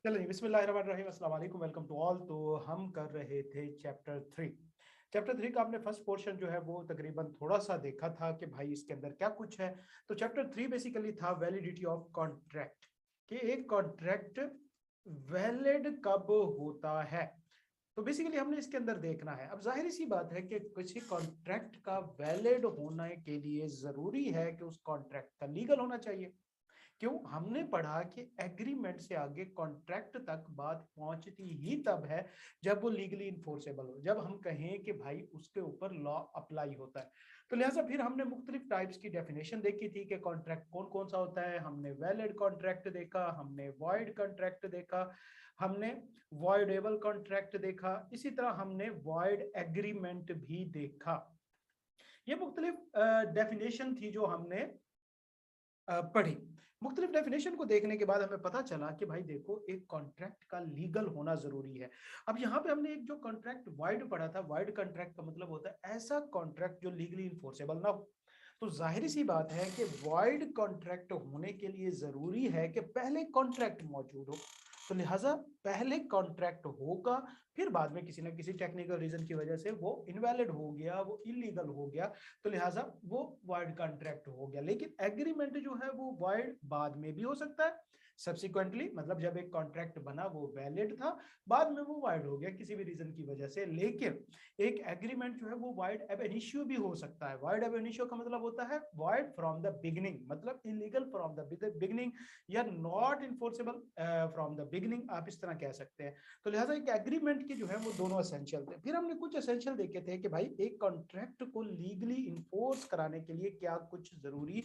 चलिए बिस्मिल्लाहिर्रहमानिर्रहीम, अस्सलाम वालेकुम, वेलकम टू ऑल। तो हम कर रहे थे चैप्टर 3 का हमने फर्स्ट पोर्शन जो है वो तकरीबन थोड़ा सा देखा था कि भाई इसके अंदर क्या कुछ है। तो चैप्टर 3 बेसिकली था वैलिडिटी ऑफ कॉन्ट्रैक्ट, कि एक कॉन्ट्रैक्ट वैलिड कब होता है। तो बेसिकली हमने इसके अंदर देखना है। अब जाहिर सी बात है कि किसी कॉन्ट्रैक्ट का वैलिड होने के लिए जरूरी है कि उस कॉन्ट्रैक्ट का लीगल होना चाहिए। क्यों? हमने पढ़ा कि एग्रीमेंट से आगे कॉन्ट्रैक्ट तक बात पहुंचती ही तब है जब वो लीगली इन्फोर्सेबल हो, जब हम कहें कि भाई उसके ऊपर लॉ अप्लाई होता है। तो लिहाजा फिर हमने मुख्तलिफ टाइप्स की डेफिनेशन देखी थी कि कॉन्ट्रैक्ट कौन कौन सा होता है। हमने वैलिड कॉन्ट्रैक्ट देखा, हमने वॉइड कॉन्ट्रैक्ट देखा, हमने वॉइडेबल कॉन्ट्रैक्ट देखा, इसी तरह हमने वॉइड एग्रीमेंट भी देखा। ये मुख्तलिफ डेफिनेशन थी जो हमने पढ़ी। मुख्तलिफ डेफिनेशन को देखने के बाद हमें पता चला कि भाई देखो, एक कॉन्ट्रैक्ट का लीगल होना जरूरी है। अब यहाँ पे हमने एक जो कॉन्ट्रैक्ट वाइड पढ़ा था, वाइड कॉन्ट्रैक्ट का मतलब होता है ऐसा कॉन्ट्रैक्ट जो लीगली इन्फोर्सेबल ना हो। तो जाहिर सी बात है कि वॉइड कॉन्ट्रैक्ट होने के लिए जरूरी है कि पहले कॉन्ट्रैक्ट मौजूद हो। तो लिहाजा पहले कॉन्ट्रैक्ट होगा, फिर बाद में किसी ना किसी टेक्निकल रीजन की वजह से वो इनवैलिड हो गया, वो इलीगल हो गया, तो लिहाजा वो वाइड कॉन्ट्रैक्ट हो गया। लेकिन एग्रीमेंट जो है वो वाइड बाद में भी हो सकता है सब्सिक्वेंटली, मतलब जब एक कॉन्ट्रैक्ट बना वो वैलिड था, बाद में वो वाइड हो गया किसी भी रीजन की वजह से। लेकिन एक एग्रीमेंट जो है वो वाइड एब इनिशियो भी हो सकता है। वाइड एब इनिशियो का मतलब होता है वाइड फ्रॉम द बिगिनिंग, मतलब इलीगल फ्रॉम द बिगिनिंग, या not enforceable from the beginning, आप इस तरह कह सकते हैं। तो लिहाजा एक एग्रीमेंट के जो है वो दोनों एसेंशियल थे। फिर हमने कुछ एसेंशियल देखे थे कि भाई एक कॉन्ट्रैक्ट को लीगली इन्फोर्स कराने के लिए क्या कुछ जरूरी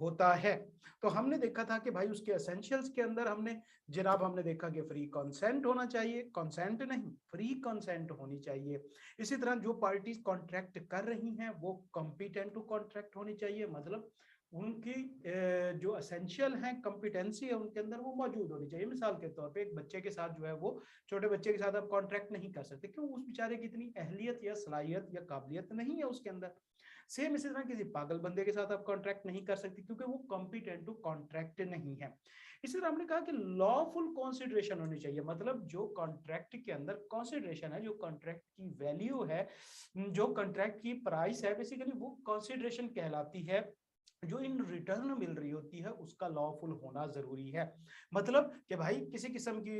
होता है। तो हमने देखा था कि भाई उसके एसेंशियल्स के अंदर हमने देखा कि फ्री कंसेंट होना चाहिए, कंसेंट नहीं, फ्री कंसेंट होनी चाहिए। इसी तरह जो पार्टीज कॉन्ट्रैक्ट कर रही हैं वो कॉम्पिटेंट टू कॉन्ट्रैक्ट होनी चाहिए, मतलब उनकी जो एसेंशियल है कॉम्पिटेंसी है उनके अंदर वो मौजूद होनी चाहिए। मिसाल के तौर पे एक बच्चे के साथ जो है वो, छोटे बच्चे के साथ आप कॉन्ट्रैक्ट नहीं कर सकते, क्यों? उस बेचारे की इतनी अहलियत या सलाहियत या काबिलियत नहीं है उसके अंदर। सेम इसी तरह किसी पागल बंदे के साथ आप कॉन्ट्रैक्ट नहीं कर सकते, क्योंकि वो कॉम्पिटेंट टू कॉन्ट्रैक्ट नहीं है। इसी तरह हमने कहा कि लॉफुल कॉन्सिडरेशन होनी चाहिए, मतलब जो कॉन्ट्रैक्ट के अंदर कॉन्सिडरेशन है, जो कॉन्ट्रैक्ट की वैल्यू है, जो कॉन्ट्रैक्ट की प्राइस है, बेसिकली वो कॉन्सिडरेशन कहलाती है। जो इन रिटर्न मिल रही होती है उसका लॉफुल होना जरूरी है। मतलब कि भाई किसी किस्म की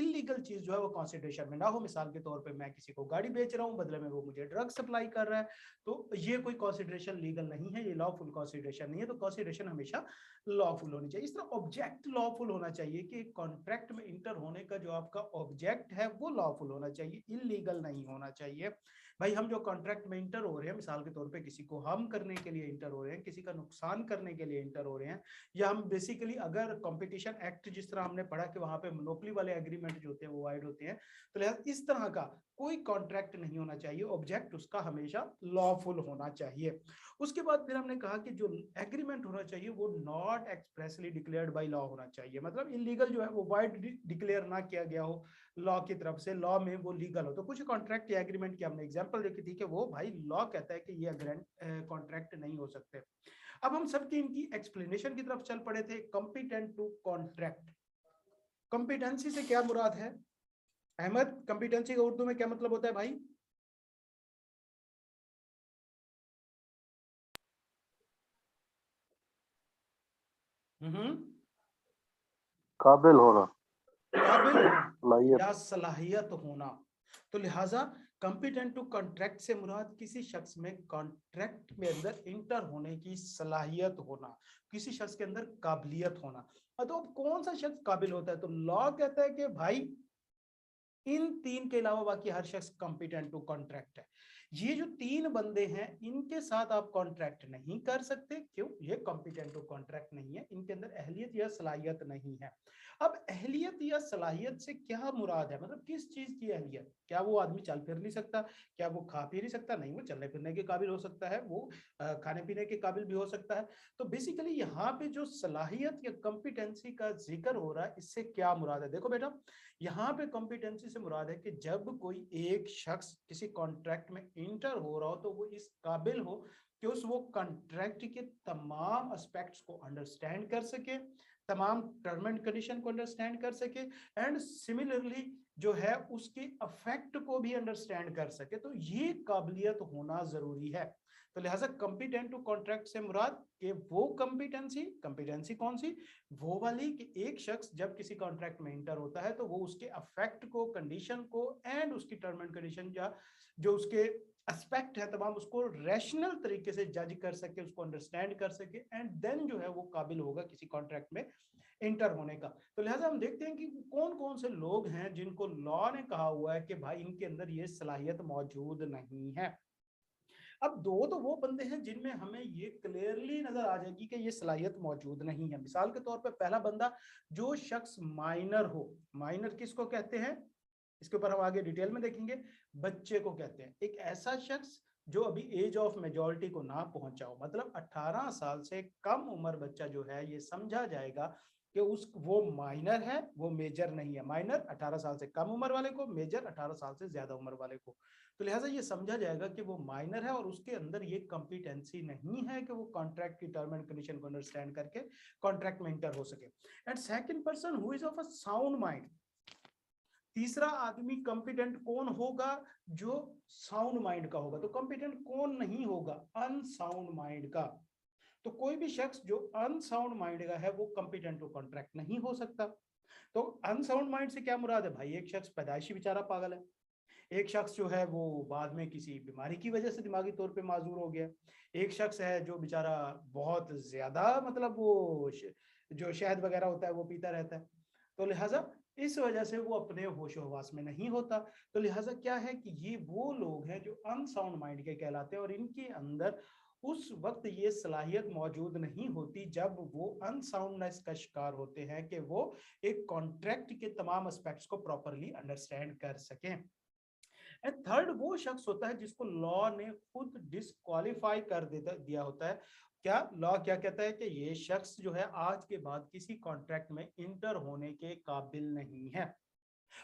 इलीगल चीज जो है वो कंसिडरेशन में ना हो। मिसाल के तौर पे मैं किसी को गाड़ी बेच रहा हूँ, बदले में वो मुझे ड्रग सप्लाई कर रहा है, तो ये कोई कंसिडरेशन लीगल नहीं है, ये लॉफुल कंसिडरेशन नहीं है। तो कंसिडरेशन हमेशा लॉफुल होनी चाहिए। इस तरह ऑब्जेक्ट लॉफुल होना चाहिए, कि कॉन्ट्रैक्ट में इंटर होने का जो आपका ऑब्जेक्ट है वो लॉफुल होना चाहिए, इलीगल नहीं होना चाहिए। भाई हम जो कॉन्ट्रैक्ट में इंटर हो रहे हैं, मिसाल के तौर पे किसी को हार्म करने के लिए इंटर हो रहे हैं, किसी का नुकसान करने के लिए इंटर हो रहे हैं, या हम बेसिकली अगर कंपटीशन एक्ट जिस तरह हमने पढ़ा कि वहां पे मोनोपोली वाले एग्रीमेंट जो होते हैं वो वाइड होते हैं, तो लिहाजा इस तरह का कोई कॉन्ट्रैक्ट नहीं होना चाहिए, ऑब्जेक्ट उसका हमेशा लॉफुल होना चाहिए। उसके बाद फिर हमने कहा कि जो एग्रीमेंट होना चाहिए वो not expressly declared by law होना चाहिए, मतलब इलीगल जो है वो वाइड डिक्लेयर ना किया गया हो लॉ की तरफ से, लॉ में वो लीगल हो। तो कुछ कॉन्ट्रैक्ट या एग्रीमेंट की हमने एग्जांपल देखी थी कि वो भाई लॉ कहता है कि ये कॉन्ट्रैक्ट नहीं हो सकते। अब हम सबकी इनकी एक्सप्लेनेशन की तरफ चल पड़े थे। कॉम्पिटेंट टू कॉन्ट्रैक्ट, कॉम्पिटेंसी से क्या मुराद है अहमद? कॉम्पिटेंसी का उर्दू में क्या मतलब होता है भाई? हम्म, काबिल होना। काबिल होना सलाहियत। या सलाहियत होना। तो लिहाजा कॉम्पिटेंट टू कॉन्ट्रैक्ट से मुराद किसी शख्स में कॉन्ट्रैक्ट में अंदर इंटर होने की सलाहियत होना, किसी शख्स के अंदर काबिलियत होना। तो अब कौन सा शख्स काबिल होता है? तो लॉ कहता है कि भाई इन तीन के अलावा बाकी हर शख्स कॉम्पिटेंट टू कॉन्ट्रैक्ट है। ये जो तीन बंदे हैं इनके साथ आप कॉन्ट्रैक्ट नहीं कर सकते, क्यों? ये कॉम्पिटेंट टू कॉन्ट्रैक्ट नहीं है, इनके अंदर अहलियत या सलाहियत नहीं है। अब अहलियत या सलाहियत से क्या मुराद है, मतलब किस चीज की अहलियत? क्या वो आदमी चल फिर नहीं सकता? क्या वो खा पी नहीं सकता? नहीं, वो चलने फिरने के काबिल हो सकता है, वो खाने पीने के काबिल भी हो सकता है। तो बेसिकली यहाँ पे जो सलाहियत या कॉम्पिटेंसी का जिक्र हो रहा है, इससे क्या मुराद है? देखो बेटा, यहाँ पे कॉम्पिटेंसी से मुराद है कि जब कोई एक शख्स किसी कॉन्ट्रैक्ट में इंटर हो रहा हो तो वो इस काबिल हो कि उस वो कॉन्ट्रैक्ट के तमाम एस्पेक्ट्स को अंडरस्टैंड कर सके, तमाम टर्म एंड कंडीशन को अंडरस्टैंड कर सके एंड सिमिलरली जो है उसके अफेक्ट को भी अंडरस्टैंड कर सके। तो ये काबिलियत होना जरूरी है। तो लिहाजा कॉम्पिटेंट टू कॉन्ट्रैक्ट से मुराद कि वो कॉम्पिटेंसी कौन सी, वो वाली कि एक शख्स जब किसी कॉन्ट्रैक्ट में इंटर होता है तो वो उसके अफेक्ट को, कंडीशन को एंड उसकी टर्म एंड कंडीशन या जो उसके एस्पेक्ट है तमाम उसको रैशनल तरीके से जज कर सके, उसको अंडरस्टैंड कर सके एंड देन जो है वो काबिल होगा किसी कॉन्ट्रैक्ट में इंटर होने का। तो लिहाजा हम देखते हैं कि कौन कौन से लोग हैं जिनको लॉ ने कहा हुआ है कि भाई इनके अंदर ये सलाहियत मौजूद नहीं है। अब दो तो वो बंदे हैं जिनमें हमें ये क्लियरली नजर आ जाएगी कि ये सलाहियत मौजूद नहीं है। मिसाल के तौर पे पहला बंदा, जो शख्स माइनर हो। माइनर किसको कहते हैं, इसके ऊपर हम आगे डिटेल में देखेंगे। बच्चे को कहते हैं एक ऐसा शख्स जो अभी एज ऑफ मेजॉरिटी को ना पहुंचा हो, मतलब 18 साल से कम उम्र बच्चा जो है ये समझा जाएगा कि उस वो माइनर है, वो मेजर नहीं है। माइनर 18 साल से कम उम्र वाले को, मेजर 18 साल से ज्यादा उम्र वाले को। तो लिहाजा ये समझा जाएगा कि वो माइनर है और उसके अंदर ये कॉम्पिटेंसी नहीं है कि वो कॉन्ट्रैक्ट की टर्म एंड कंडीशन को अंडरस्टैंड करके कॉन्ट्रैक्ट में इंटर हो सके। And second person who is of a sound mind. तीसरा आदमी कॉम्पिटेंट कौन होगा, जो साउंड माइंड का होगा। तो कॉम्पिटेंट कौन नहीं होगा, अनसाउंड माइंड का। तो कोई भी शख्स जो अनसाउंड माइंड का है वो कॉम्पिटेंट टू कॉन्ट्रैक्ट नहीं हो सकता। तो अनसाउंड माइंड से क्या मुराद है भाई, एक शख्स पैदाइशी बेचारा पागल है, एक शख्स जो है वो बाद में किसी बीमारी की वजह से दिमागी तौर पे माजूर हो गया, एक शख्स है जो बेचारा बहुत ज्यादा मतलब वो जो शहद वगैरह होता है वो पीता रहता है। तो लिहाजा इस वजह से वो अपने होशो हवास में नहीं होता। तो लिहाजा क्या है कि ये वो लोग हैं जो अनसाउंड माइंड के कहलाते हैं और इनके अंदर उस वक्त ये सलाहियत मौजूद नहीं होती जब वो अनसाउंडनेस का शिकार होते हैं कि वो एक कॉन्ट्रैक्ट के तमाम एस्पेक्ट्स को प्रॉपरली अंडरस्टैंड कर सकें। एंड थर्ड वो शख्स होता है जिसको लॉ ने खुद डिस्क्वालीफाई कर दिया होता है। क्या लॉ क्या कहता है कि ये शख्स जो है आज के बाद किसी कॉन्ट्रैक्ट में इंटर होने के काबिल नहीं है।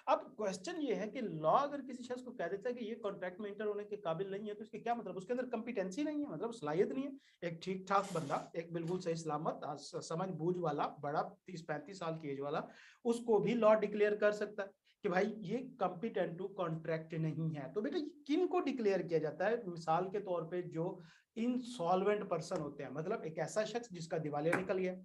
अब क्वेश्चन ये है कि लॉ अगर किसी शख्स को कह देता है कि ये कॉन्ट्रैक्ट में इंटर होने के काबिल नहीं है तो इसके क्या मतलब, उसके अंदर कॉम्पिटेंसी नहीं है, मतलब सलाहियत नहीं है। एक ठीक ठाक बंदा, एक बिल्कुल सही सलामत समझ बूझ वाला बड़ा 30-35 साल की एज वाला, उसको भी लॉ डिक्लेयर कर सकता है कि भाई ये कॉम्पिटेंट टू कॉन्ट्रैक्ट नहीं है। तो बेटा किन को डिक्लेयर किया जाता है, मिसाल के तौर पे जो इनसॉल्वेंट पर्सन होते हैं, मतलब एक ऐसा शख्स जिसका दिवालिया निकल गया,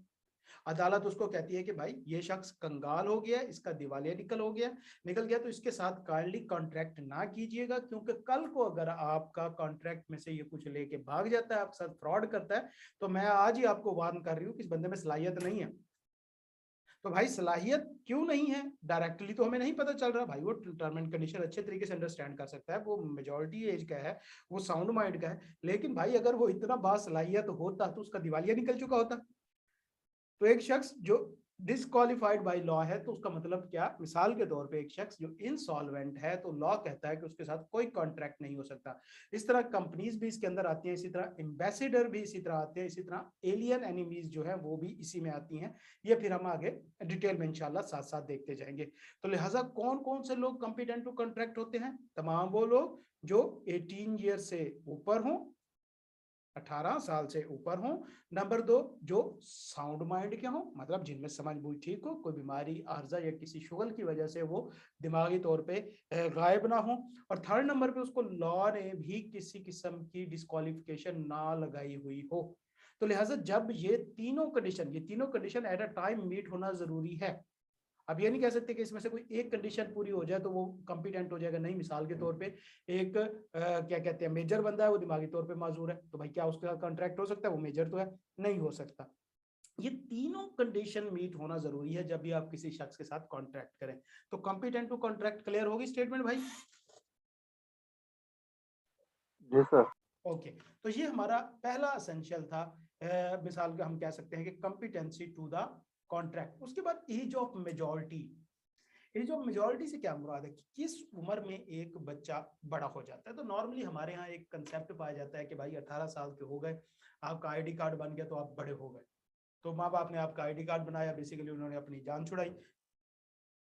अदालत उसको कहती है कि भाई ये शख्स कंगाल हो गया, इसका दिवालिया निकल गया तो इसके साथ काइंडली कॉन्ट्रैक्ट ना कीजिएगा, क्योंकि कल को अगर आपका कॉन्ट्रैक्ट में से ये कुछ लेके भाग जाता है, आपके साथ फ्रॉड करता है, तो मैं आज ही आपको वार्न कर रही हूँ कि इस बंदे में सलाहियत नहीं है। तो भाई सलाहियत क्यों नहीं है, डायरेक्टली तो हमें नहीं पता चल रहा। भाई वो टर्म एंड कंडीशन अच्छे तरीके से अंडरस्टैंड कर सकता है, वो मेजॉरिटी एज का है, वो साउंड माइंड का है, लेकिन भाई अगर वो इतना बासलाहियत होता तो उसका दिवालिया निकल चुका होता। तो एक शख्स जो डिसक्वालिफाइड बाय लॉ है तो उसका मतलब क्या, मिसाल के तौर पे एक शख्स जो इनसॉल्वेंट है तो लॉ कहता है कि उसके साथ कोई कॉन्ट्रैक्ट नहीं हो सकता। इस तरह कंपनीज भी इसके अंदर आती हैं, इसी तरह एम्बेसडर भी इसी तरह आते हैं, इसी तरह एलियन एनिमीज जो है वो भी इसी में आती हैं। ये फिर हम आगे डिटेल में इंशाल्लाह साथ साथ देखते जाएंगे। तो लिहाजा कौन कौन से लोग कॉम्पिटेंट टू कॉन्ट्रैक्ट होते हैं, तमाम वो लोग जो 18 ईयर से ऊपर हों, 18 साल से ऊपर हो। नंबर 2, जो साउंड माइंड के हो, मतलब जिनमें समझ बूझ ठीक हो, कोई बीमारी आर्जा या किसी शुगल की वजह से वो दिमागी तौर पे गायब ना हो। और थर्ड नंबर पे उसको लॉ ने भी किसी किस्म की डिस्क्वालिफिकेशन ना लगाई हुई हो। तो लिहाजा जब ये तीनों condition at a time meet होना जरूरी है। अब ये नहीं कह सकते कि इसमें से कोई एक कंडीशन पूरी हो जाए तो वो कॉम्पिटेंट हो जाएगा, नहीं। मिसाल के तौर पे एक क्या कहते हैं मेजर बंदा है, वो दिमागी तौर पे माजूर है, तो भाई क्या उसके साथ कॉन्ट्रैक्ट हो सकता है, वो मेजर तो है, नहीं हो सकता। ये तीनों कंडीशन मीट होना जरूरी है जब भी आप किसी शख्स के साथ कॉन्ट्रैक्ट करें। तो कॉम्पिटेंट टू कॉन्ट्रैक्ट क्लियर होगी स्टेटमेंट भाई? जी सर। ओके, तो ये हमारा पहला एसेंशियल था। मिसाल का हम कह सकते हैं कि कॉम्पिटेंसी टू द कॉन्ट्रैक्ट। उसके बाद age of majority. Age of majority से क्या मुराद है कि किस उम्र में एक बच्चा बड़ा हो जाता है। तो नॉर्मली हमारे यहाँ एक कंसेप्ट पाया जाता है कि भाई 18 साल के हो गए, आपका आईडी कार्ड बन गया तो आप बड़े हो गए। तो माँ बाप ने आपका आईडी कार्ड बनाया, बेसिकली उन्होंने अपनी जान छुड़ाई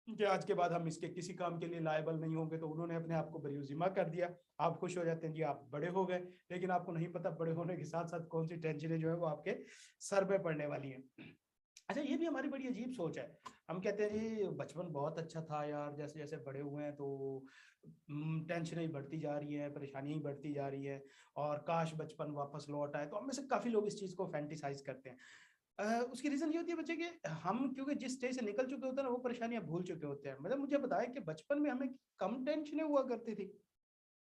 कि आज के बाद हम इसके किसी काम के लिए लायबल नहीं होंगे, तो उन्होंने अपने आप को बरियोजिमा कर दिया। आप खुश हो जाते हैं जी आप बड़े हो गए, लेकिन आपको नहीं पता बड़े होने के साथ साथ कौन सी टेंशनें जो है वो आपके सर पे पड़ने वाली हैं। अच्छा, ये भी हमारी बड़ी अजीब सोच है। हम कहते हैं जी बचपन बहुत अच्छा था यार, जैसे जैसे बड़े हुए हैं तो टेंशनें ही बढ़ती जा रही हैं, परेशानियां ही बढ़ती जा रही है, और काश बचपन वापस लौट आए। तो हम में से काफी लोग इस चीज को फैंटिसाइज करते हैं। उसकी रीजन ये होती है बच्चे के, हम क्योंकि जिस स्टेज से निकल चुके होते हैं ना, वो परेशानियां भूल चुके होते हैं। मतलब मुझे बताया कि बचपन में हमें कम टेंशनें हुआ करती थी।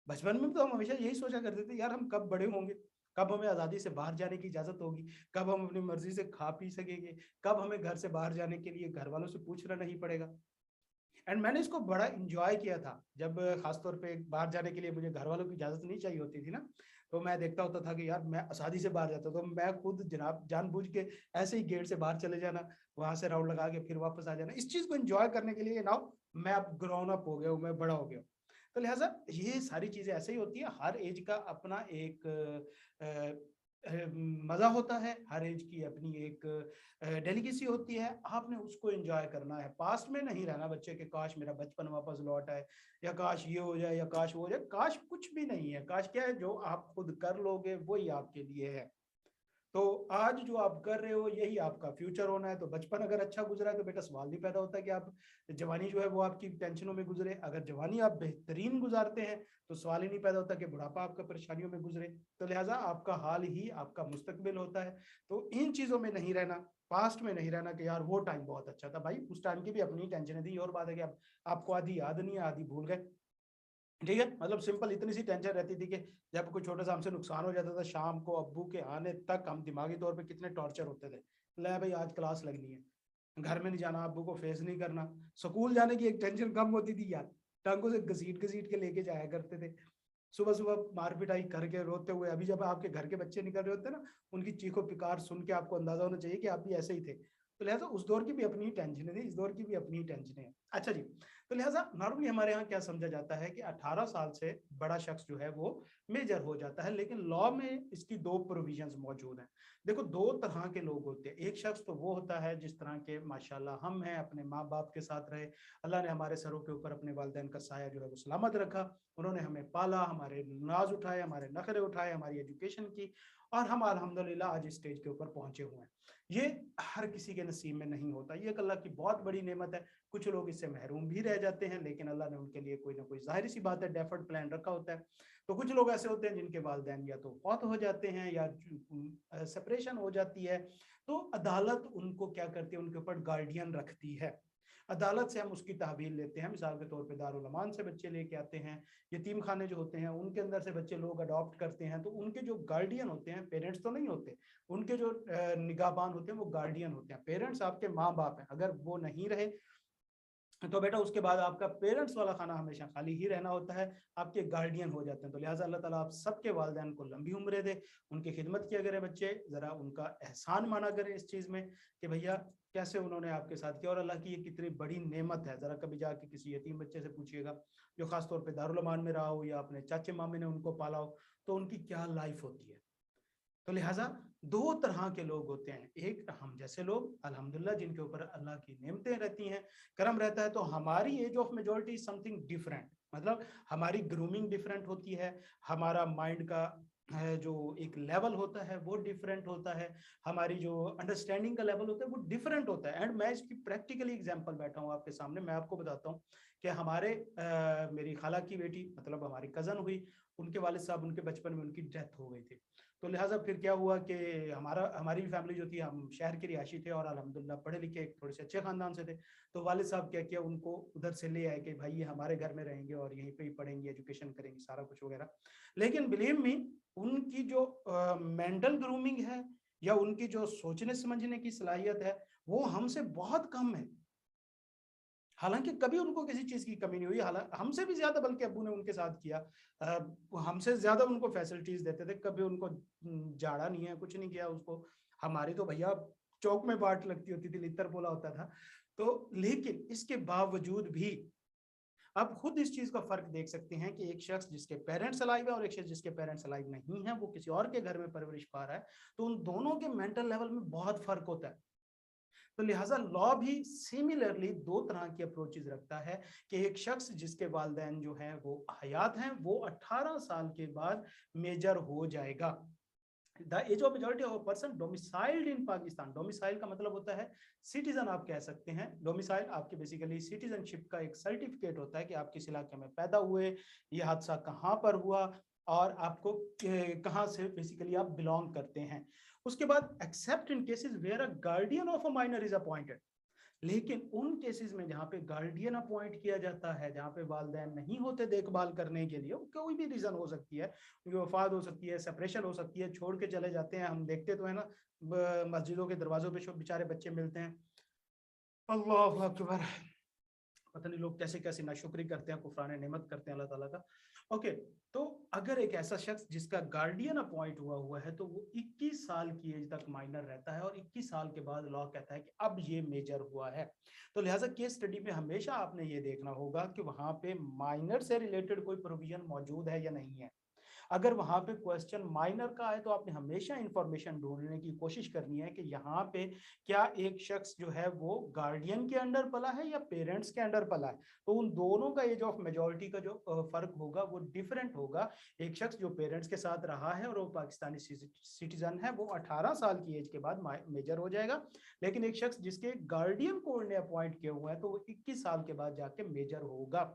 बचपन में तो हम हमेशा यही सोचा करते थे यार हम कब बड़े होंगे, कब हमें आज़ादी से बाहर जाने की इजाज़त होगी, कब हम अपनी मर्जी से खा पी सकेंगे, कब हमें घर से बाहर जाने के लिए घर वालों से पूछना नहीं पड़ेगा। एंड मैंने इसको बड़ा इंजॉय किया था जब खासतौर पे बाहर जाने के लिए मुझे घर वालों की इजाज़त नहीं चाहिए होती थी ना, तो मैं देखता होता था कि यार मैं आज़ादी से बाहर जाता, तो मैं खुद जनाब जानबूझ के ऐसे ही गेट से बाहर चले जाना, वहां से राउंड लगा के फिर वापस आ जाना। इस चीज को एंजॉय करने के लिए नाउ मैं अब ग्रोन अप हो गया हूँ, मैं बड़ा हो गया हूँ। तो लिहाजा ये सारी चीजें ऐसे ही होती है, हर एज का अपना एक मजा होता है, हर एज की अपनी एक डेलिकेसी होती है। आपने उसको एंजॉय करना है, पास्ट में नहीं रहना बच्चे के काश मेरा बचपन वापस लौट आए, या काश ये हो जाए, या काश वो हो जाए। काश कुछ भी नहीं है, काश क्या है, जो आप खुद कर लोगे वही आपके लिए है। तो आज जो आप कर रहे हो यही आपका फ्यूचर होना है। तो बचपन अगर अच्छा गुजरा है तो बेटा सवाल नहीं पैदा होता कि आप जवानी जो है वो आपकी टेंशनों में गुजरे। अगर जवानी आप बेहतरीन गुजारते हैं तो सवाल ही नहीं पैदा होता कि बुढ़ापा आपका परेशानियों में गुजरे। तो लिहाजा आपका हाल ही आपका मुस्तकबिल होता है। तो इन चीजों में नहीं रहना, पास्ट में नहीं रहना कि यार वो टाइम बहुत अच्छा था। भाई उस टाइम की भी अपनी टेंशन थी, और बात है कि आप आपको आधी याद नहीं है, आधी भूल गए। ठीक है, मतलब सिंपल इतनी सी टेंशन रहती थी कि जब कोई छोटा सा हमसे नुकसान हो जाता था, शाम को अब्बू के आने तक हम दिमागी तौर पे कितने टॉर्चर होते थे। ले भाई आज क्लास लगनी है, घर में नहीं जाना, अब्बू को फेस नहीं करना। स्कूल जाने की एक टेंशन कम होती थी यार, टांगों से घसीट घसीट के लेके जाया करते थे। सुबह सुबह मार पिटाई करके रोते हुए। अभी जब आपके घर के बच्चे निकल रहे होते हैं ना, उनकी चीखो पिकार सुन के आपको अंदाजा होना चाहिए कि आप भी ऐसे ही थे। तो लिहाजा उस दौर की भी अपनी टेंशन थी, इस दौर की भी अपनी टेंशन है। अच्छा जी, तो लिहाजा नॉर्मली हमारे यहाँ क्या समझा जाता है कि 18 साल से बड़ा शख्स जो है वो मेजर हो जाता है, लेकिन लॉ में इसकी दो प्रोविजंस मौजूद हैं। देखो, दो तरह के लोग होते हैं। एक शख्स तो वो होता है जिस तरह के माशाल्लाह हम हैं, अपने माँ बाप के साथ रहे, अल्लाह ने हमारे सरों के ऊपर अपने वालिदैन का साया जो है वो सलामत रखा, उन्होंने हमें पाला, हमारे नाज उठाए, हमारे नखरे उठाए, हमारी एजुकेशन की, और हम अल्हम्दुलिल्लाह आज इस स्टेज के ऊपर पहुंचे हुए हैं। ये हर किसी के नसीब में नहीं होता, ये एक अल्लाह की बहुत बड़ी नेमत है। कुछ लोग इससे महरूम भी रह जाते हैं, लेकिन अल्लाह ने उनके लिए कोई ना कोई, जाहिर सी बात है, डेफर्ड प्लान रखा होता है। तो कुछ लोग ऐसे होते हैं जिनके वालिदैन या तो फौत हो जाते हैं या सेपरेशन हो जाती है, तो अदालत उनको क्या करती है, उनके ऊपर गार्डियन रखती है। अदालत से हम उसकी तहवील लेते हैं। मिसाल के तौर पे दारुल अमान से बच्चे लेके आते हैं, यतीम खाने जो होते हैं उनके अंदर से बच्चे लोग अडॉप्ट करते हैं, तो उनके जो गार्डियन होते हैं, पेरेंट्स तो नहीं होते, उनके जो निगाहबान होते हैं वो गार्डियन होते हैं। पेरेंट्स आपके माँ बाप हैं, अगर वो नहीं रहे तो बेटा उसके बाद आपका पेरेंट्स वाला खाना हमेशा खाली ही रहना होता है, आपके गार्डियन हो जाते हैं। तो लिहाजा अल्लाह ताला आप सबके वालिदैन को लंबी उम्र दे, उनकी खिदमत किया करे बच्चे, ज़रा उनका एहसान माना करें इस चीज़ में कि भैया कैसे उन्होंने आपके साथ किया, और अल्लाह की ये कितनी बड़ी नेमत है। ज़रा कभी जाके किसी यतीम बच्चे से पूछिएगा जो खासतौर पर दारुल अमान में रहा हो, या अपने चाचे मामे ने उनको पाला हो, तो उनकी क्या लाइफ होती है। तो लिहाजा दो तरह के लोग होते हैं, एक हम जैसे लोग अल्हम्दुलिल्लाह जिनके ऊपर अल्लाह की नेमतें रहती हैं, करम रहता है, तो हमारी age of majority something different, मतलब हमारी ग्रूमिंग डिफरेंट होती है, हमारा माइंड का जो एक लेवल होता है वो डिफरेंट होता है, हमारी जो अंडरस्टैंडिंग का लेवल होता है वो डिफरेंट होता है। एंड मैं इसकी प्रैक्टिकली एग्जांपल बैठा हूँ आपके सामने, मैं आपको बताता हूँ कि हमारे मेरी खाला की बेटी, मतलब हमारी कजन हुई, उनके वालिद साहब, उनके बचपन में उनकी डेथ हो गई थी। तो लिहाजा फिर क्या हुआ कि हमारी फैमिली जो थी, हम शहर के रिहायशी थे और अल्हम्दुलिल्लाह पढ़े लिखे थोड़े से अच्छे खानदान से थे। तो वालिद साहब क्या किया, उनको उधर से ले आए कि भाई ये हमारे घर में रहेंगे और यहीं पे ही पढ़ेंगे, एजुकेशन करेंगे, सारा कुछ वगैरह। लेकिन बिलीव मी, उनकी जो मेंटल ग्रूमिंग है या उनकी जो सोचने समझने की सलाहियत है वो हमसे बहुत कम है। हालांकि कभी उनको किसी चीज की कमी नहीं हुई, हालांकि हमसे भी ज्यादा बल्कि अब्बू ने उनके साथ किया। हमसे ज्यादा उनको फैसिलिटीज देते थे, कभी उनको जाड़ा नहीं है, कुछ नहीं किया उसको। हमारी तो भैया चौक में बाट लगती होती थी, लितर बोला होता था। तो लेकिन इसके बावजूद भी आप खुद इस चीज का फर्क देख सकते हैं कि एक शख्स जिसके पेरेंट्स अलाइव है और एक शख्स जिसके पेरेंट्स अलाइव नहीं है, वो किसी और के घर में परवरिश पा रहा है, तो उन दोनों के मेंटल लेवल में बहुत फर्क होता है। तो लिहाजा लॉ भी सिमिलरली दो तरह की अप्रोचेज रखता है कि एक शख्स जिसके वालिदैन जो है वो हयात हैं, वो 18 साल के बाद मेजर हो जाएगा। The age of majority of person domiciled in Pakistan. Domicile का मतलब होता है सिटीजन, आप कह सकते हैं। डोमिसाइल आपके बेसिकली सिटीजनशिप का एक सर्टिफिकेट होता है कि आप किस इलाके में पैदा हुए, ये हादसा कहाँ पर हुआ, और आपको कहाँ से बेसिकली आप बिलोंग करते हैं। उसके बाद except in cases where a guardian of a minor is appointed. लेकिन उन केसेस में जहाँ पे गार्डियन अपॉइंट किया जाता है, जहाँ पे वालिदैन नहीं होते देखभाल करने के लिए, कोई भी रीजन हो सकती है, उनकी वफात हो सकती है, सेपरेशन हो सकती है, छोड़ के चले जाते हैं। हम देखते तो है ना, मस्जिदों के दरवाजों पे बेचारे बच्चे मिलते हैं, अल्लाह अकबर, पता नहीं लोग कैसे कैसे नाशुक्री करते हैं, कुफरान नेमत करते हैं अल्लाह ताला का। ओके, तो अगर एक ऐसा शख्स जिसका गार्डियन अपॉइंट हुआ है, तो वो 21 साल की एज तक माइनर रहता है, और 21 साल के बाद लॉ कहता है कि अब ये मेजर हुआ है। तो लिहाजा केस स्टडी में हमेशा आपने ये देखना होगा कि वहां पे माइनर से रिलेटेड कोई प्रोविजन मौजूद है या नहीं है। अगर वहां पे क्वेश्चन माइनर का है, तो आपने हमेशा इंफॉर्मेशन ढूंढने की कोशिश करनी है कि यहाँ पे क्या एक शख्स जो है वो गार्डियन के अंडर पला है या पेरेंट्स के अंडर पला है। तो उन दोनों का एज ऑफ मेजोरिटी का जो फर्क होगा वो डिफरेंट होगा। एक शख्स जो पेरेंट्स के साथ रहा है और वो पाकिस्तानी सिटीजन है, वो 18 साल की एज के बाद मेजर हो जाएगा। लेकिन एक शख्स जिसके गार्डियन कोर्ट ने अपॉइंट किए हुए हैं, तो वो 21 साल के बाद जाके मेजर होगा।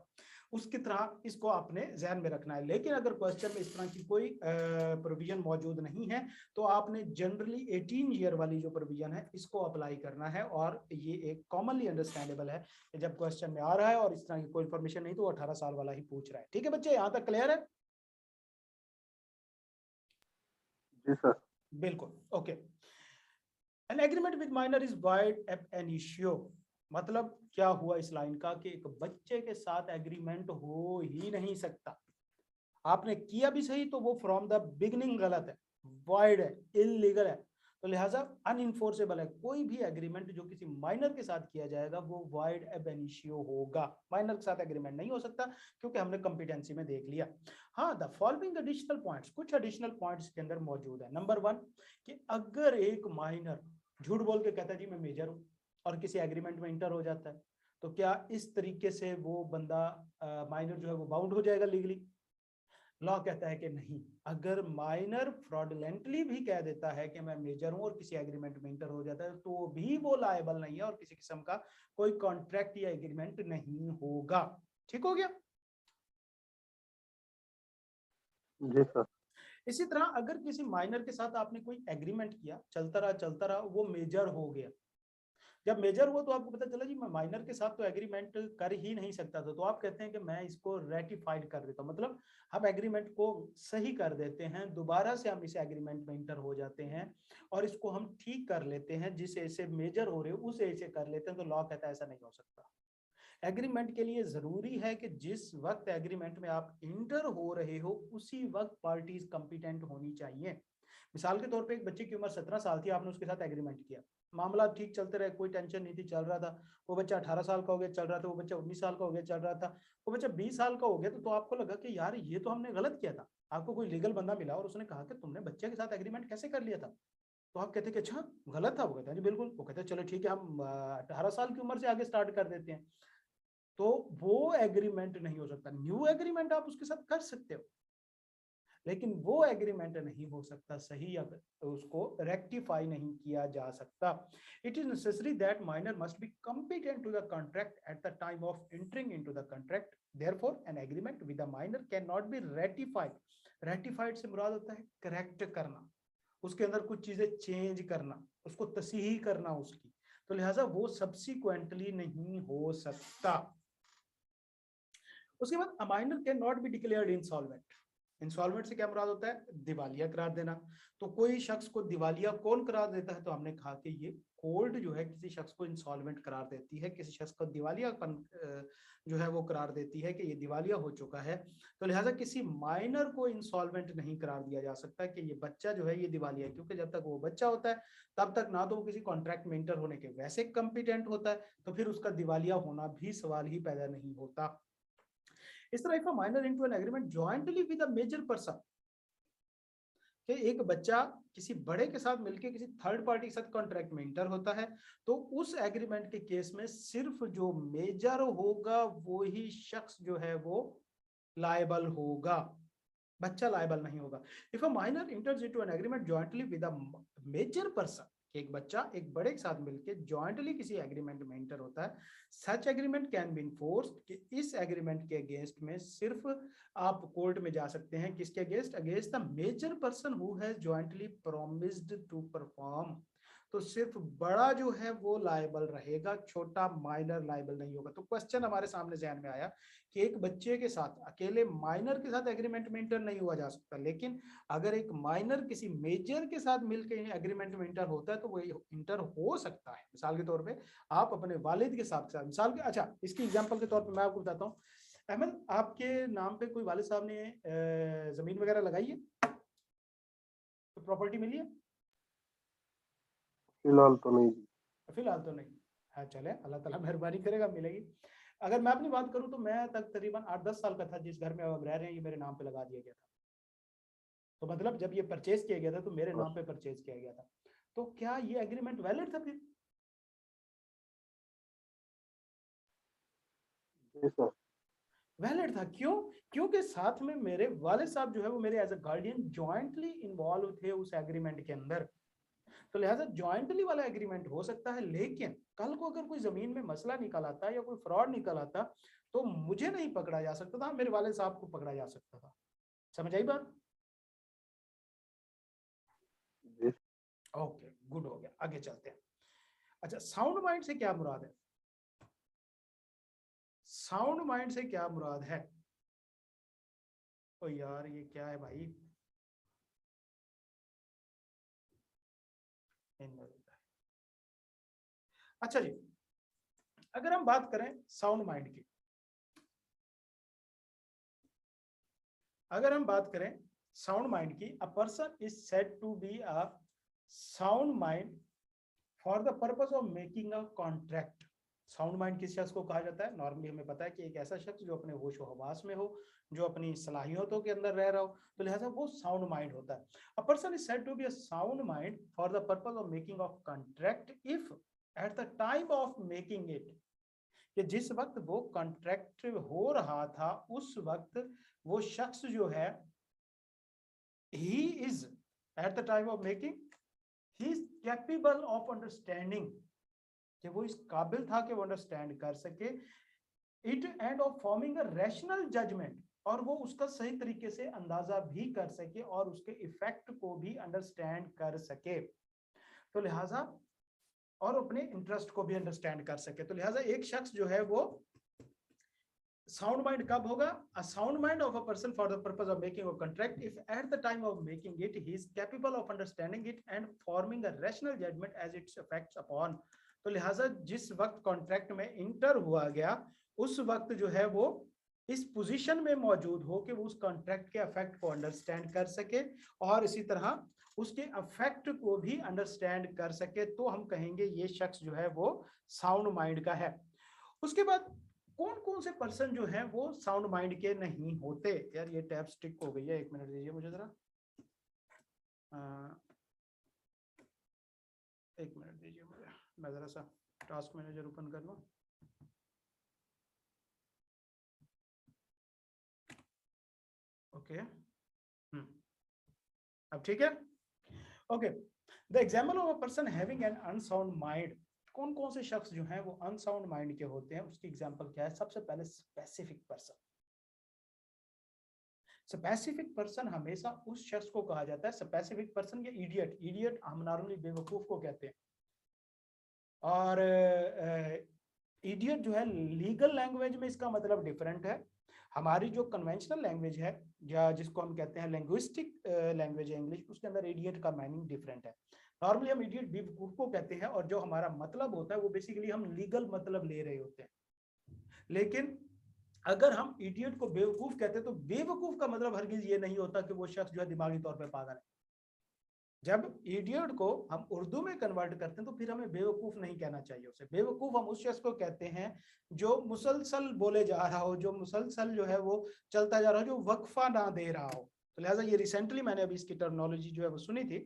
उसकी तरह इसको आपने ध्यान में रखना है। लेकिन अगर क्वेश्चन में इस तरह की कोई प्रोविजन मौजूद नहीं है, तो आपने जनरली 18 ईयर वाली जो प्रोविजन है इसको अप्लाई करना है। और ये एक कॉमनली अंडरस्टैंडेबल है कि जब क्वेश्चन में आ रहा है और इस तरह की कोई इन्फॉर्मेशन नहीं, तो 18 साल वाला ही पूछ रहा है। ठीक है बच्चे, यहाँ तक क्लियर है? जी सर। बिल्कुल, okay. An agreement with minor is wide एब एनिशियो। मतलब क्या हुआ इस लाइन का कि एक बच्चे के साथ एग्रीमेंट हो ही नहीं सकता। आपने किया भी सही तो वो फ्रॉम द बिगनिंग गलत है, वाइड है, इलीगल है। तो लिहाजा अनइंफोर्सेबल है। कोई भी एग्रीमेंट जो किसी माइनर के साथ किया जाएगा वो वाइड एब इनिशियो होगा। माइनर के साथ एग्रीमेंट नहीं हो सकता, क्योंकि हमने कॉम्पिटेंसी में देख लिया। हाँ, द फॉलोइंग एडिशनल पॉइंट्स, कुछ एडिशनल पॉइंट्स के अंदर मौजूद है। नंबर 1 कि अगर एक माइनर झूठ बोल के कहता है जी मैं मेजर हूं, और किसी एग्रीमेंट में इंटर हो जाता है, तो क्या इस तरीके से वो बंदा माइनर जो है वो बाउंड हो जाएगा लीगली? लॉ कहता है कि नहीं। अगर माइनर फ्रॉडलेंटली भी कह देता है कि मैं मेजर हूं और किसी एग्रीमेंट में इंटर हो जाता है, तो भी वो लायबल नहीं है और किसी किस्म का कोई कॉन्ट्रैक्ट या एग्रीमेंट नहीं होगा। ठीक हो गया? जी सर। इसी तरह अगर किसी माइनर के साथ आपने कोई एग्रीमेंट किया, चलता रहा, वो मेजर हो गया। जब मेजर हुआ तो आपको पता चला जी मैं माइनर के साथ तो एग्रीमेंट कर ही नहीं सकता था, तो आप कहते हैं कि मैं इसको रेटिफाइड कर देता हूँ। मतलब हम एग्रीमेंट को सही कर देते हैं, दोबारा से हम इस एग्रीमेंट में इंटर हो जाते हैं और इसको हम ठीक कर लेते हैं। जिस एज से मेजर हो रहे हो उस एज से कर लेते हैं। तो लॉ कहता है ऐसा नहीं हो सकता। एग्रीमेंट के लिए जरूरी है कि जिस वक्त एग्रीमेंट में आप इंटर हो रहे हो उसी वक्त पार्टीज कंपिटेंट होनी चाहिए। मिसाल के तौर पे एक बच्चे की उम्र 17 साल थी, आपने उसके साथ एग्रीमेंट किया, मामला ठीक चलते रहे, कोई टेंशन नहीं थी, चल रहा था। वो बच्चा 18 साल का हो गया, चल रहा था। वो बच्चा 19 साल का हो गया, चल रहा था। वो बच्चा 20 साल का हो गया, तो आपको लगा कि यार ये तो हमने गलत किया था। आपको कोई लीगल बंदा मिला और उसने कहा कि तुमने बच्चे के साथ एग्रीमेंट कैसे कर लिया था। तो आप कहते कि अच्छा गलत था। वो कहते हैं जी बिल्कुल। वो कहते हैं चलो ठीक है, हम 18 साल की उम्र से आगे स्टार्ट कर देते हैं। तो वो एग्रीमेंट नहीं हो सकता। न्यू एग्रीमेंट आप उसके साथ कर सकते हो, लेकिन वो एग्रीमेंट नहीं हो सकता सही, अगर उसको रेक्टिफाई नहीं किया जा सकता। It is necessary that minor must be competent to the contract at the time of entering into the contract. Therefore an agreement with a minor cannot be ratified. ratified से मुराद होता है करेक्ट करना, उसके अंदर कुछ चीजें चेंज करना, उसको तसीही करना उसकी। तो लिहाजा वो सब्सिक्वेंटली नहीं हो सकता। उसके बाद a minor can not be declared insolvent. Insolvent से क्या मुराद होता है? दिवालिया करार देना। तो कोई शख्स को दिवालिया कौन करार देता है? तो हमने कहा कि ये कोर्ट जो है किसी शख्स को इंसॉल्वेंट करार देती है, किसी शख्स को दिवालिया जो है वो करार देती है कि ये दिवालिया हो चुका है। तो लिहाजा किसी माइनर को इंसॉल्वेंट नहीं करार दिया जा सकता कि ये बच्चा जो है ये दिवालिया है, क्योंकि जब तक वो बच्चा होता है तब तक ना तो वो किसी कॉन्ट्रैक्ट में इंटर होने के वैसे कॉम्पिटेंट होता है, तो फिर उसका दिवालिया होना भी सवाल ही पैदा नहीं होता। इस तरह if a minor into an agreement jointly with a major person, कि एक बच्चा किसी बड़े के साथ मिलकर किसी थर्ड पार्टी के साथ कॉन्ट्रैक्ट में इंटर होता है, तो उस एग्रीमेंट के केस में सिर्फ जो मेजर होगा वो ही शख्स जो है वो लायबल होगा। बच्चा लायबल नहीं होगा। If a minor enters into an agreement jointly with a major person, एक बच्चा एक बड़े के साथ मिलकर जॉइंटली किसी एग्रीमेंट में इंटर होता है, सच एग्रीमेंट कैन बी इन्फोर्स्ड, कि इस एग्रीमेंट के अगेंस्ट में सिर्फ आप कोर्ट में जा सकते हैं, किसके against? Against the major person who has jointly promised to perform. तो सिर्फ बड़ा जो है वो लायबल रहेगा, छोटा माइनर लायबल नहीं होगा। तो क्वेश्चन हमारे सामने ज़हन में आया कि एक बच्चे के साथ, अकेले माइनर के साथ एग्रीमेंट में इंटर नहीं हुआ जा सकता, लेकिन अगर एक माइनर किसी मेजर के साथ मिलकर एग्रीमेंट में इंटर होता है तो वो इंटर हो सकता है। मिसाल के तौर पे आप अपने वालिद के साथ मिसाल के, अच्छा इसकी एग्जांपल के तौर पे मैं आपको बताता हूँ। अहमद, आपके नाम पे कोई वालिद साहब ने जमीन वगैरह लगाई है, तो प्रॉपर्टी मिली है? फिलहाल तो नहीं जी। फिलहाल तो नहीं। हाँ चले, अल्लाह ताला मेहरबानी करेगा, मिलेगी। अगर मैं अपनी बात करूं तो मैं तकरीबन 8-10 साल का था, जिस घर में अब रह रहे हैं ये मेरे नाम पे लगा दिया गया था। तो मतलब जब ये परचेज किया गया था तो मेरे नाम पे परचेज किया गया था। तो क्या ये एग्रीमेंट वैलिड था फिर? जी सर। वैलिड था। क्यों? क्योंकि साथ में मेरे वाले साहब जो है वो मेरे as a guardian jointly involve थे उस एग्रीमेंट के अंदर। तो लिहाजा जॉइंटली वाला एग्रीमेंट हो सकता है, लेकिन कल को अगर कोई जमीन में मसला निकल आता या कोई फ्रॉड निकल आता तो मुझे नहीं पकड़ा जा सकता था, मेरे वाले साहब को पकड़ा जा सकता था। समझ आई बात? जी। ओके, गुड, हो गया, आगे चलते हैं। अच्छा, साउंड माइंड से क्या मुराद है? साउंड माइंड से क्या मुराद है? ओ यार ये क्या है भाई? अच्छा जी, अगर हम बात करें साउंड माइंड की, अगर हम बात करें साउंड माइंड की, a person is said to be a sound mind for the purpose of making a contract. Sound mind किस शख्स को कहा जाता है? नॉर्मली हमें पता है कि एक ऐसा शख्स जो अपने होश हवास में हो, जो अपनी सलाहियतों के अंदर रह रहा हो, तो लिहाजा वो साउंड माइंड होता है। A person is said to be a sound mind for the purpose of making of contract if at the time of making it, कि जिस वक्त वो कॉन्ट्रैक्ट हो रहा था उस वक्त वो शख्स जो है, he is at the time of making, he is capable of understanding, कि वो इस काबिल था कि वो अंडरस्टैंड कर सके it and of forming a rational judgement, और वो उसका सही तरीके से अंदाजा भी कर सके और उसके इफेक्ट को भी अंडरस्टैंड कर सके। तो लिहाजा और अपने इंटरेस्ट को भी अंडरस्टैंड कर सके। तो लिहाजा एक शख्स जो है वो साउंड माइंड कब होगा? A sound mind of a person for the purpose of making a contract if at the time of making it he is capable of understanding it and forming a rational judgement as its effects upon. तो लिहाजा जिस वक्त contract में inter हुआ गया उस वक्त जो है वो इस पोजीशन में मौजूद हो कि वो उस कॉन्ट्रैक्ट के इफेक्ट को अंडरस्टैंड कर सके और इसी तरह उसके इफेक्ट को भी अंडरस्टैंड कर सके, तो हम कहेंगे ये शख्स जो है वो साउंड माइंड का है। उसके बाद कौन कौन से पर्सन जो है वो साउंड माइंड के नहीं होते? यार ये टैब स्टिक हो गई है, 1 मिनट दीजिए मुझे जरा, 1 मिनट दीजिए मुझे, मैं जरा सा टास्क मैनेजर ओपन कर लूं। ओके, अब ठीक है। Okay, the example of a person having an unsound mind, कौन कौन से शख्स जो हैं वो अनसाउंड माइंड के होते हैं? उसकी एग्जांपल क्या है? सबसे पहले स्पेसिफिक पर्सन। स्पेसिफिक पर्सन हमेशा उस शख्स को कहा जाता है, स्पेसिफिक पर्सन या इडियट, इडियट हम नॉर्मली बेवकूफ को कहते हैं, और इडियट जो है लीगल लैंग्वेज में इसका मतलब डिफरेंट है। हमारी जो कन्वेंशनल लैंग्वेज है या जिसको हम कहते हैं लिंग्विस्टिक लैंग्वेज है इंग्लिश, उसके अंदर इडियट का मीनिंग डिफरेंट है। नॉर्मली हम इडियट बेवकूफ को कहते हैं और जो हमारा मतलब होता है वो बेसिकली हम लीगल मतलब ले रहे होते हैं। लेकिन अगर हम इडियट को बेवकूफ कहते हैं तो बेवकूफ का मतलब हरगिज ये नहीं होता कि वो शख्स जो है दिमागी तौर पर पागल है। जब इडियट को हम उर्दू में कन्वर्ट करते हैं तो फिर हमें बेवकूफ नहीं कहना चाहिए उसे। बेवकूफ हम उस शख्स को कहते हैं जो मुसलसल बोले जा रहा हो, जो मुसलसल जो है वो चलता जा रहा हो, जो वक्फा ना दे रहा हो। तो लिहाजा ये रिसेंटली मैंने अभी इसकी टर्मिनोलॉजी जो है वो सुनी थी।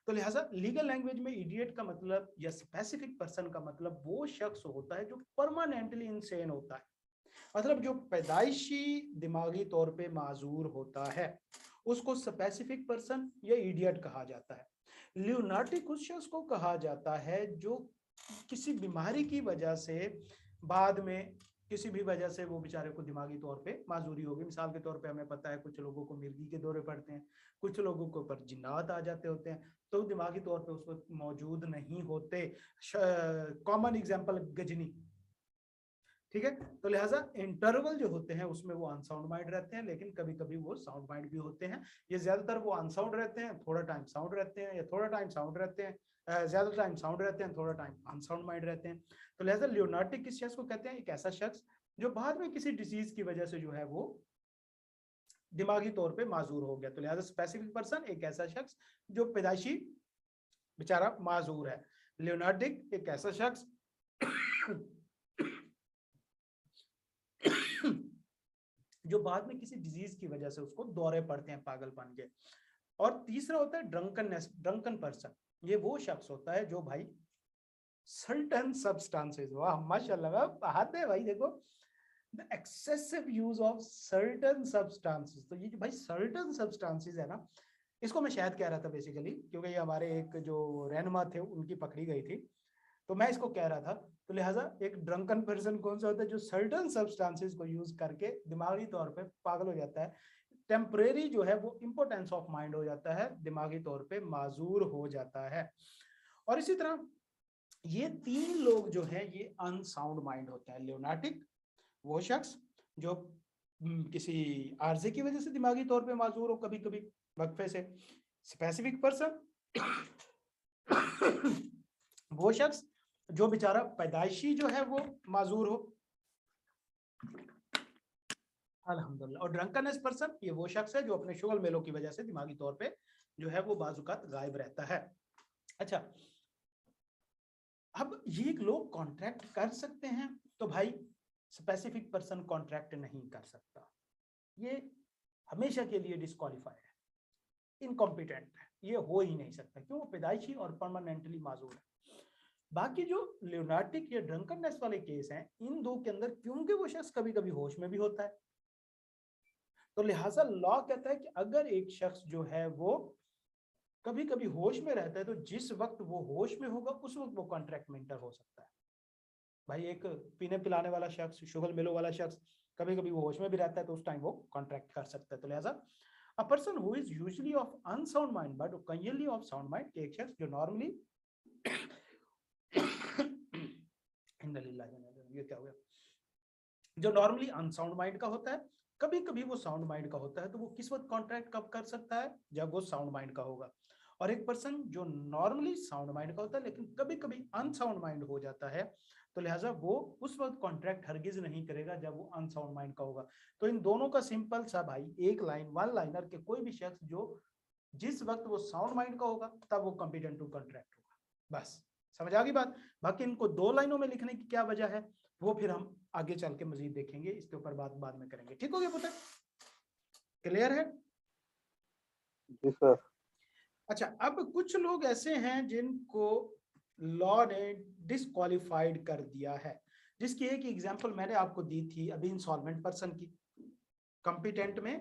तो लिहाजा लीगल लैंग्वेज में इडियट का मतलब या स्पेसिफिक पर्सन का मतलब वो शख्स होता है जो परमानेंटली इंसेन होता है, मतलब जो पैदाइशी दिमागी तौर पे माजूर होता है। उसको स्पेसिफिक पर्सन या इडियट कहा जाता है। ल्यूनाटिक उस शख्स को कहा जाता है जो किसी बीमारी की वजह से बाद में किसी भी वजह से वो बेचारे को दिमागी तौर पे माजूरी होगी। मिसाल के तौर पे हमें पता है कुछ लोगों को मिर्गी के दौरे पड़ते हैं, कुछ लोगों को ऊपर जिन्नात आ जाते होते हैं, तो दिमागी तौर पे उस वक्त मौजूद नहीं होते। कॉमन एग्जांपल गजनी, ठीक है। तो लिहाजा इंटरवल जो होते हैं उसमें वो अनसाउंड माइंड रहते हैं, लेकिन कभी कभी वो साउंड माइंड भी होते हैं। ये ज्यादातर वो अनसाउंड रहते हैं, थोड़ा टाइम साउंड रहते हैं, या थोड़ा टाइम साउंड रहते हैं, ज्यादा टाइम साउंड रहते हैं, थोड़ा टाइम अनसाउंड माइंड रहते हैं। तो लिहाजा ल्यूनाटिक किस शख्स को कहते हैं? एक ऐसा शख्स जो बाद में किसी डिजीज की वजह से जो है वो दिमागी तौर पे माजूर हो गया। तो लिहाजा स्पेसिफिक पर्सन एक ऐसा शख्स जो पैदाइशी बेचारा माजूर है। ल्यूनाटिक एक ऐसा शख्स जो बाद में किसी डिजीज की वजह से उसको दौरे पड़ते हैं पागलपन के। और तीसरा होता है ड्रंकननेस, ड्रंकन पर्सन। ये वो शख्स होता है जो भाई सर्टेन सब्सटेंसेस, वाह माशाल्लाह हाथ है भाई, देखो the excessive use of certain substances. तो ये जो भाई सर्टेन सब्सटेंसेस है ना, इसको मैं शायद कह रहा था बेसिकली, क्योंकि ये हमारे एक जो रहनुमा थे उनकी पकड़ी गई थी, तो मैं इसको कह रहा था। तो लिहाजा एक ड्रंकन पर्सन कौन सा होता है? जो सर्टेन सब्सटेंसेस को यूज करके दिमागी तौर पे पागल हो जाता है, टेम्परेरी जो है वो इंपोर्टेंस ऑफ माइंड हो जाता है, दिमागी तौर पे माजूर हो जाता है। और इसी तरह ये तीन लोग जो हैं ये अनसाउंड माइंड होते हैं। ल्यूनाटिक वो शख्स जो किसी आर्जे की वजह से दिमागी तौर पे माजूर हो, कभी कभी वक्फे से। स्पेसिफिक पर्सन वो शख्स जो बेचारा पैदाइशी जो है वो माजूर हो, अल्हम्दुलिल्लाह। और ड्रंकनेस पर्सन ये वो शख्स है जो अपने शुगल मेलों की वजह से दिमागी तौर पे जो है वो बाजुकात गायब रहता है। अच्छा, अब ये लोग कॉन्ट्रैक्ट कर सकते हैं, तो भाई स्पेसिफिक पर्सन कॉन्ट्रैक्ट नहीं कर सकता, ये हमेशा के लिए डिस्क्वालीफाइड है, इनकॉम्पिटेंट है, ये हो ही नहीं सकता, क्यों? वो पैदाइशी और परमानेंटली माजूर है। बाकी जो ल्यूनाटिक या ड्रंकननेस वाले केस हैं, इन दो के अंदर क्योंकि वो शख्स कभी कभी होश में भी होता है, तो लिहाजा लॉ कहता है कि अगर एक शख्स जो है वो कभी कभी होश में रहता है, तो जिस वक्त वो होश में होगा उस वक्त वो कॉन्ट्रैक्ट में इंटर हो सकता है। भाई एक पीने पिलाने वाला शख्स, शुगर मिलो वाला शख्स, कभी कभी वो होश में भी रहता है, तो उस टाइम वो कॉन्ट्रैक्ट कर सकता है। तो लिहाजा a person who is usually of unsound mind but occasionally of sound mind, एक शख्स जो नॉर्मली ये क्या हो गया, जो नॉर्मली अनसाउंड माइंड का होता है, कभी कभी वो साउंड माइंड का होता है, तो वो किस वक्त कॉन्ट्रैक्ट कब कर सकता है? जब वो साउंड माइंड का होगा। और एक पर्सन जो नॉर्मली साउंड माइंड का होता है लेकिन कभी कभी अनसाउंड माइंड हो जाता है, तो लिहाजा वो उस वक्त कॉन्ट्रैक्ट हरगिज नहीं करेगा जब वो अनसाउंड माइंड का होगा। तो इन दोनों का सिंपल सा भाई एक लाइन, वन लाइनर के कोई भी शख्स जो जिस वक्त वो साउंड माइंड का होगा तब वो कॉम्पिटेंट टू कॉन्ट्रैक्ट होगा। बस समझ आ गई बात। बाकी इनको दो लाइनों में लिखने की क्या वजह है वो फिर हम आगे चल के मजीद देखेंगे, इसके ऊपर बात बाद में करेंगे। ठीक हो गया पुत्र? क्लियर है? जी सर। अच्छा, अब कुछ लोग ऐसे हैं जिनको लॉ ने डिस्क्वालिफाइड कर दिया है, जिसकी एक एग्जांपल मैंने आपको दी थी अभी इंसॉल्वेंट पर्सन की। कॉम्पिटेंट में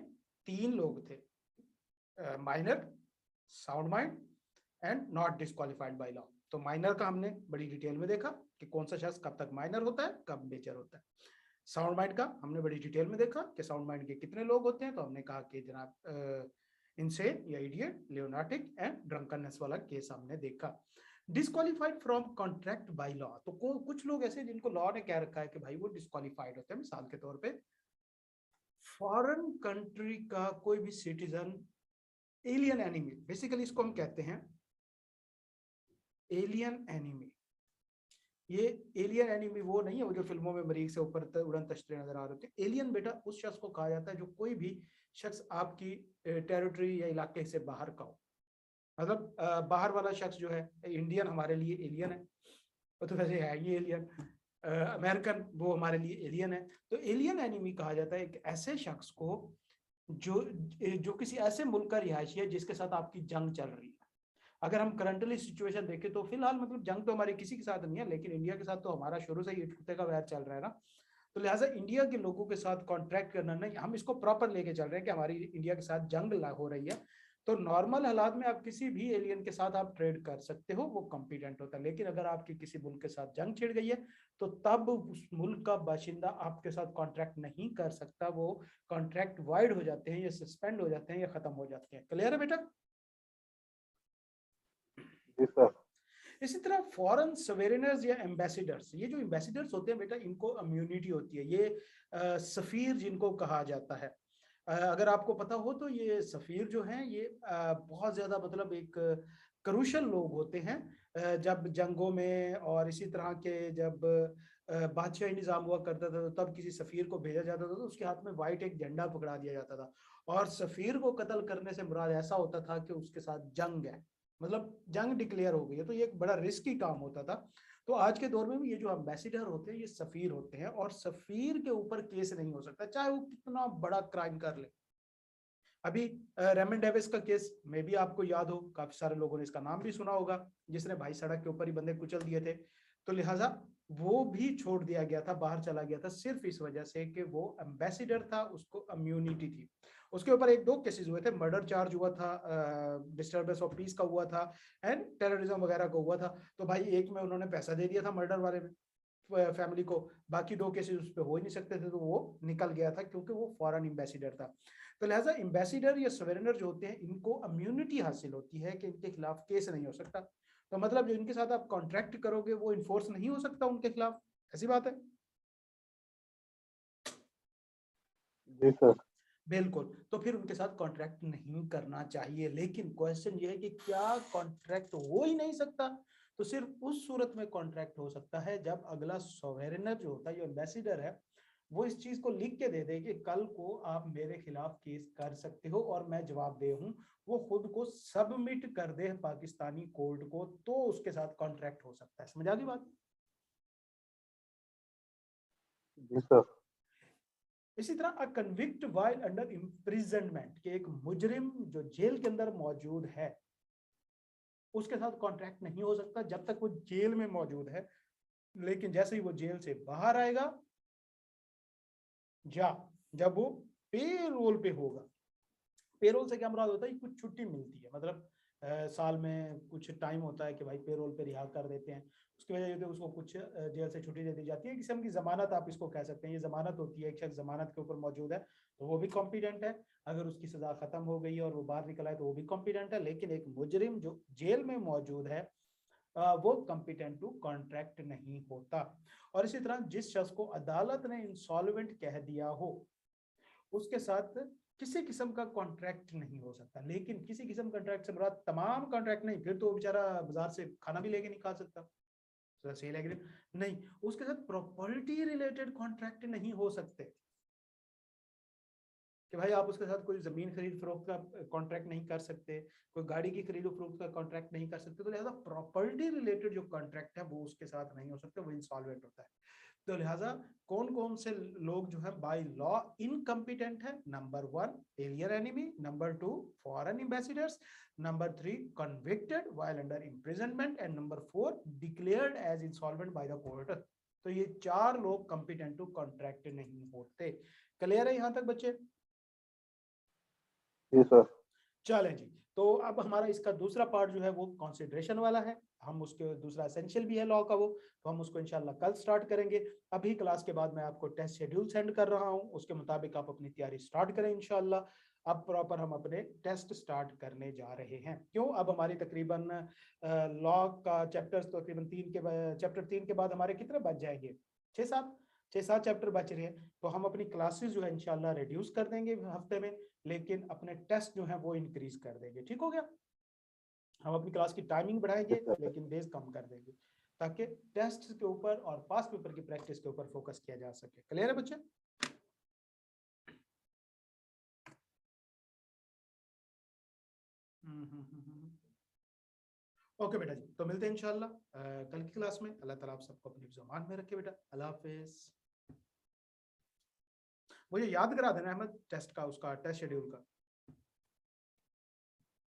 तीन लोग थे, minor, sound mind and not disqualified by law. तो माइनर का हमने बड़ी डिटेल में देखा कि कौन सा शख्स कब तक माइनर होता है, कब मेजर होता है। साउंड माइंड का हमने बड़ी डिटेल में देखा कि साउंड माइंड के कितने लोग होते हैं, तो हमने कहा कि जनाब इनसेन या इडियट, लियोनाटिक एंड ड्रंकननेस वाला केस हमने देखा। Disqualified from contract by law, तो कुछ लोग ऐसे जिनको लॉ ने कह रखा है कि भाई वो डिस्क्वालिफाइड होते हैं। मिसाल के तौर पे फॉरेन कंट्री का कोई भी सिटीजन, एलियन एनिमी, बेसिकली इसको हम कहते हैं एलियन एनिमी। ये एलियन एनिमी वो नहीं है वो जो फिल्मों में मरीज से ऊपर उड़न तश्तरे नजर आ रहे थे। एलियन बेटा उस शख्स को कहा जाता है जो कोई भी शख्स आपकी टेरिटरी या इलाके से बाहर का हो। मतलब बाहर वाला शख्स जो है, इंडियन हमारे लिए एलियन है, वो तो वैसे है ही एलियन, अमेरिकन वो हमारे लिए एलियन है। तो एलियन एनिमी कहा जाता है एक ऐसे शख्स को जो किसी ऐसे मुल्क का रिहायशी है जिसके साथ आपकी जंग चल रही है। अगर हम करंटली सिचुएशन देखें तो फिलहाल मतलब जंग तो हमारी किसी के साथ नहीं है, लेकिन इंडिया के साथ तो हमारा शुरू से ही कुत्ते का वैर चल रहा है ना। तो लिहाजा इंडिया के लोगों के साथ कॉन्ट्रैक्ट करना नहीं, हम इसको प्रॉपर लेके चल रहे हैं कि हमारी इंडिया के साथ जंग हो रही है, तो नॉर्मल हालात में आप किसी भी एलियन के साथ आप ट्रेड कर सकते हो, वो कॉम्पिटेंट होता है। लेकिन अगर आपकी किसी मुल्क के साथ जंग छिड़ गई है तो तब उस मुल्क का बाशिंदा आपके साथ कॉन्ट्रैक्ट नहीं कर सकता, वो कॉन्ट्रैक्ट वाइड हो जाते हैं, या सस्पेंड हो जाते हैं, या खत्म हो जाते हैं। क्लियर है बेटा? जी सर। इसी तरह फॉरेन सवेरेनर्स या एम्बेसिडर्स, ये जो एम्बेसिडर्स होते हैं बेटा, इनको इम्यूनिटी होती है, ये सफीर जिनको कहा जाता है। अगर आपको पता हो तो ये सफीर जो हैं ये बहुत ज्यादा मतलब एक क्रूशल लोग होते हैं। जब जंगों में और इसी तरह के जब बादशाही निजाम हुआ करता था, तो तब किसी सफीर को भेजा जाता था तो उसके हाथ में व्हाइट एक झंडा पकड़ा दिया जाता था, और सफीर को कत्ल करने से मुराद ऐसा होता था कि उसके साथ जंग है, मतलब जंग डिक्लेयर हो गई है, तो ये एक बड़ा रिस्की काम होता था। तो आज के दौर में भी ये जो एम्बेसिडर होते हैं ये सफीर होते हैं, और सफीर के ऊपर केस नहीं हो सकता चाहे वो कितना बड़ा क्राइम कर ले। अभी रेमन डेविस का केस में भी आपको याद हो, काफी सारे लोगों ने इसका नाम भी सुना होगा, जिसने भाई सड़क के ऊपर ही बंदे कुचल दिए थे। तो लिहाजा वो भी छोड़ दिया गया था, बाहर चला गया था, सिर्फ इस वजह से कि वो एम्बेसिडर था, उसको इम्यूनिटी थी। उसके ऊपर एक दो केसेस हुए थे, मर्डर चार्ज हुआ था, डिस्टर्बेंस ऑफ पीस का हुआ था, एंड टेररिज्म वगैरह का हुआ था। तो भाई एक में उन्होंने पैसा दे दिया था मर्डर वाले फैमिली को, बाकी दो केसेस उस पर हो ही नहीं सकते थे, तो वो निकल गया था क्योंकि वो फॉरेन एम्बेसिडर था। तो लिहाजा एम्बेसिडर या सवेरनर जो होते हैं इनको इम्यूनिटी हासिल होती है कि इनके खिलाफ केस नहीं हो सकता। तो मतलब जो इनके साथ आप कॉन्ट्रैक्ट करोगे वो इन्फोर्स नहीं हो सकता उनके खिलाफ, ऐसी बात है। जी सर। बिल्कुल, तो फिर उनके साथ कॉन्ट्रैक्ट नहीं करना चाहिए। लेकिन क्वेश्चन ये है कि क्या कॉन्ट्रैक्ट हो ही नहीं सकता? तो सिर्फ उस सूरत में कॉन्ट्रैक्ट हो सकता है जब अगला सॉवेरेनर जो होता है, जो एम्बेसिडर है, वो इस चीज को लिख के दे दे कि कल को आप मेरे खिलाफ केस कर सकते हो और मैं जवाबदेह हूं, वो खुद को सबमिट कर दे पाकिस्तानी कोर्ट को, तो उसके साथ कॉन्ट्रैक्ट हो सकता है। समझ आ गई बात? जी सर। इसी तरह अ कन्विक्ट वाइल अंडर इम्प्रिजनमेंट, के एक मुजरिम जो जेल के अंदर मौजूद है उसके साथ कॉन्ट्रैक्ट नहीं हो सकता जब तक वो जेल में मौजूद है। लेकिन जैसे ही वो जेल से बाहर आएगा, या जब वो पेरोल पे होगा, पेरोल से क्या मुराद होता है, कुछ छुट्टी मिलती है, मतलब साल में कुछ टाइम होता है कि भाई पेरोल पे रिहा कर देते हैं, उसकी वजह से उसको कुछ जेल से छुट्टी दे दी जाती है, किस्म की जमानत आप इसको कह सकते हैं, ये जमानत होती है, एक शख्स जमानत के ऊपर मौजूद है तो वो भी कॉम्पिटेंट है। अगर उसकी सजा खत्म हो गई है और वो बाहर निकला है तो वो भी कॉम्पिटेंट है। लेकिन एक मुजरिम जो जेल में मौजूद है वो कॉम्पिटेंट टू कॉन्ट्रैक्ट नहीं होता। और इसी तरह जिस शख्स को अदालत ने इंसॉल्वेंट कह दिया हो उसके साथ किसी किस्म का कॉन्ट्रैक्ट नहीं हो सकता। लेकिन किसी किस्म कॉन्ट्रैक्ट से मुराद तमाम कॉन्ट्रैक्ट नहीं, फिर तो बेचारा बाजार से खाना भी लेके नहीं खा सकता, तो सेल एग्रीमेंट नहीं, उसके साथ प्रॉपर्टी रिलेटेड कॉन्ट्रैक्ट नहीं हो सकते कि भाई आप उसके साथ कोई जमीन खरीद फरोख्त का कॉन्ट्रैक्ट नहीं कर सकते, कोई गाड़ी की खरीद फरोख्त का कॉन्ट्रैक्ट नहीं कर सकते। तो लिहाजा प्रॉपर्टी रिलेटेड जो कॉन्ट्रैक्ट है वो उसके साथ नहीं हो सकता, वो इंसॉल्वेंट होता है। तो लिहाजा कौन कौन से लोग जो है बाय लॉ इनकम्पिटेंट है? Number 1 alien enemy, number 2 foreign ambassadors, number 3 convicted while under imprisonment, and number 4 declared as insolvent by the court. तो ये चार लोग कम्पिटेंट टू कॉन्ट्रैक्ट नहीं होते। क्लियर है यहां तक बच्चे? जी सर। चलें जी, तो अब हमारा इसका दूसरा पार्ट जो है वो कंसिडरेशन वाला है, हम उसके दूसरा एसेंशियल भी है लॉ का वो, तो हम उसको इंशाल्लाह कल स्टार्ट करेंगे। अभी क्लास के बाद मैं आपको टेस्ट शेड्यूल सेंड कर रहा हूं, उसके मुताबिक आप अपनी तैयारी स्टार्ट करें इंशाल्लाह। अब प्रॉपर हम अपने टेस्ट स्टार्ट करने जा रहे हैं। क्यों? अब हमारी तकरीबन लॉ का चैप्टर्स तो तकरीबन चैप्टर 3 के बाद हमारे कितने बच जाएंगे? 6-7, 6-7 चैप्टर बच रहे हैं। तो हम अपनी क्लासेस जो है इंशाल्लाह रिड्यूस कर देंगे हफ्ते में, लेकिन अपने टेस्ट जो है वो इंक्रीज कर देंगे। ठीक हो गया? हम अपनी क्लास की टाइमिंग बढ़ाएंगे ठीक है। लेकिन डेज कम कर देंगे, ताकि टेस्ट के ऊपर और पास पेपर की प्रैक्टिस के ऊपर फोकस किया जा सके। क्लियर है बच्चे? ओके बेटा जी, तो मिलते हैं इंशाल्लाह कल की क्लास में। अल्लाह ताला आप सबको अपनी ज़ुबान में रखे बेटा। अल्लाह हाफिज। मुझे याद करा देना अहमद टेस्ट का, उसका टेस्ट शेड्यूल का।